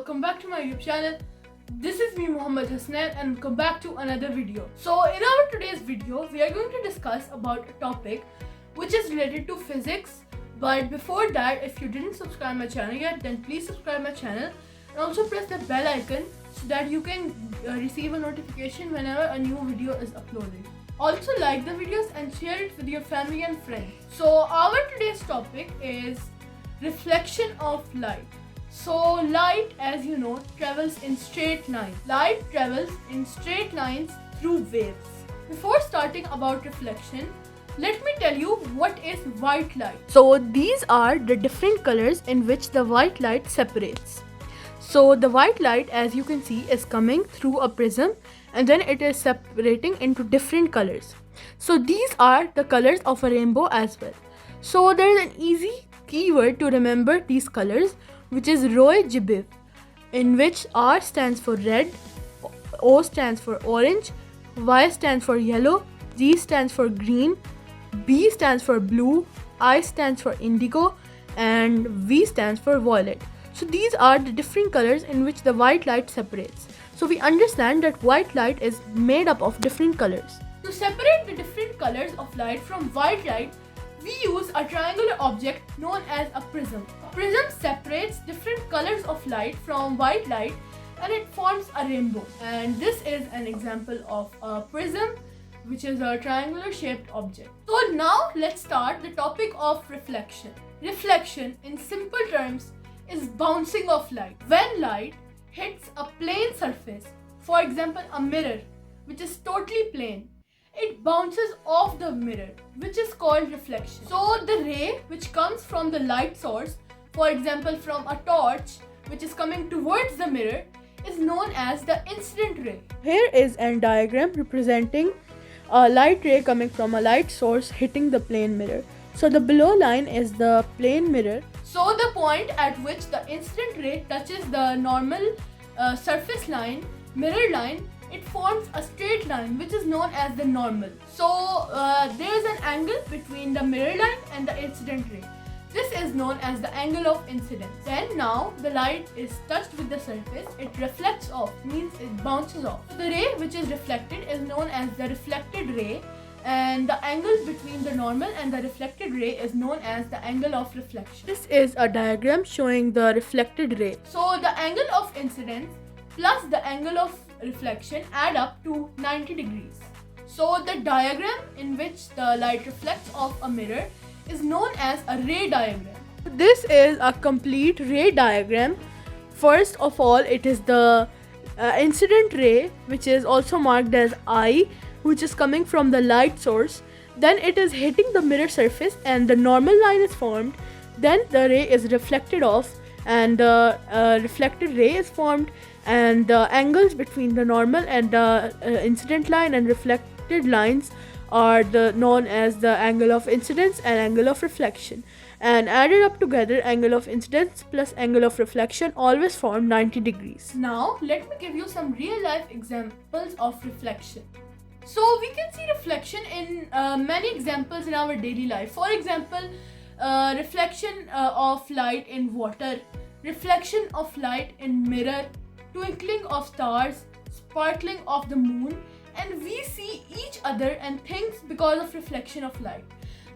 welcome back to my YouTube channel. This is me, Muhammad Hasnain, and welcome back to another video. So in our today's video, we are going to discuss about a topic which is related to physics. But before that, if you didn't subscribe my channel yet, then please subscribe my channel and also press the bell icon so that you can receive a notification whenever a new video is uploaded. Also like the videos and share it with your family and friends. So our today's topic is reflection of light. So light, as you know, travels in straight lines. Light travels in straight lines through waves. Before starting about reflection, let me tell you what is white light. So these are the different colors in which the white light separates. So the white light, as you can see, is coming through a prism and then it is separating into different colors. So these are the colors of a rainbow as well. So there is an easy keyword to remember these colors, which is ROY-GBIV, in which R stands for red, O stands for orange, Y stands for yellow, G stands for green, B stands for blue, I stands for indigo, and V stands for violet. So these are the different colors in which the white light separates. So we understand that white light is made up of different colors. To separate the different colors of light from white light, we use a triangular object known as a prism. A prism separates different colors of light from white light and it forms a rainbow. And this is an example of a prism, which is a triangular shaped object. So now let's start the topic of reflection. Reflection, in simple terms, is bouncing of light. When light hits a plane surface, for example a mirror, which is totally plain, it bounces off the mirror, which is called reflection. So the ray which comes from the light source, for example from a torch which is coming towards the mirror, is known as the incident ray. Here is a diagram representing a light ray coming from a light source hitting the plane mirror. So the below line is the plane mirror. So the point at which the incident ray touches the normal surface line, mirror line, it forms a straight line which is known as the normal. So there is an angle between the mirror line and the incident ray. This is known as the angle of incidence. Then now the light is touched with the surface, it reflects off, means it bounces off. So the ray which is reflected is known as the reflected ray, and the angle between the normal and the reflected ray is known as the angle of reflection. This is a diagram showing the reflected ray. So the angle of incidence plus the angle of reflection add up to 90 degrees. So the diagram in which the light reflects off a mirror is known as a ray diagram. This is a complete ray diagram. First of all, it is the incident ray, which is also marked as I, which is coming from the light source. Then it is hitting the mirror surface and the normal line is formed. Then the ray is reflected off and the reflected ray is formed, and the angles between the normal and the incident line and reflected lines are known as the angle of incidence and angle of reflection, and added up together, angle of incidence plus angle of reflection always form 90 degrees. Now let me give you some real life examples of reflection. So we can see reflection in many examples in our daily life. For example, reflection of light in water, reflection of light in mirror, twinkling of stars, sparkling of the moon, and we see each other and things because of reflection of light.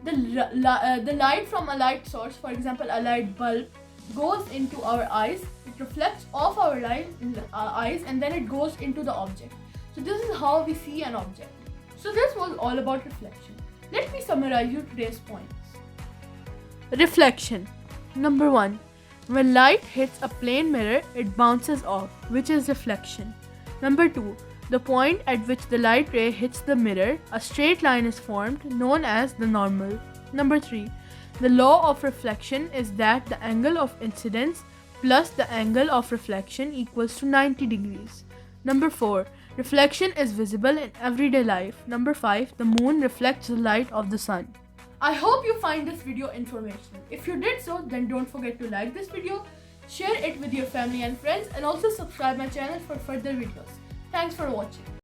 The light from a light source, for example a light bulb, goes into our eyes, it reflects off our eyes and then it goes into the object. So this is how we see an object. So this was all about reflection. Let me summarize you today's points. Reflection. Number 1. When light hits a plane mirror, it bounces off, which is reflection. Number 2. The point at which the light ray hits the mirror, a straight line is formed, known as the normal. Number 3. The law of reflection is that the angle of incidence plus the angle of reflection equals to 90 degrees. Number 4. Reflection is visible in everyday life. Number 5. The moon reflects the light of the sun. I hope you find this video informational. If you did so, then don't forget to like this video, share it with your family and friends, and also subscribe my channel for further videos. Thanks for watching.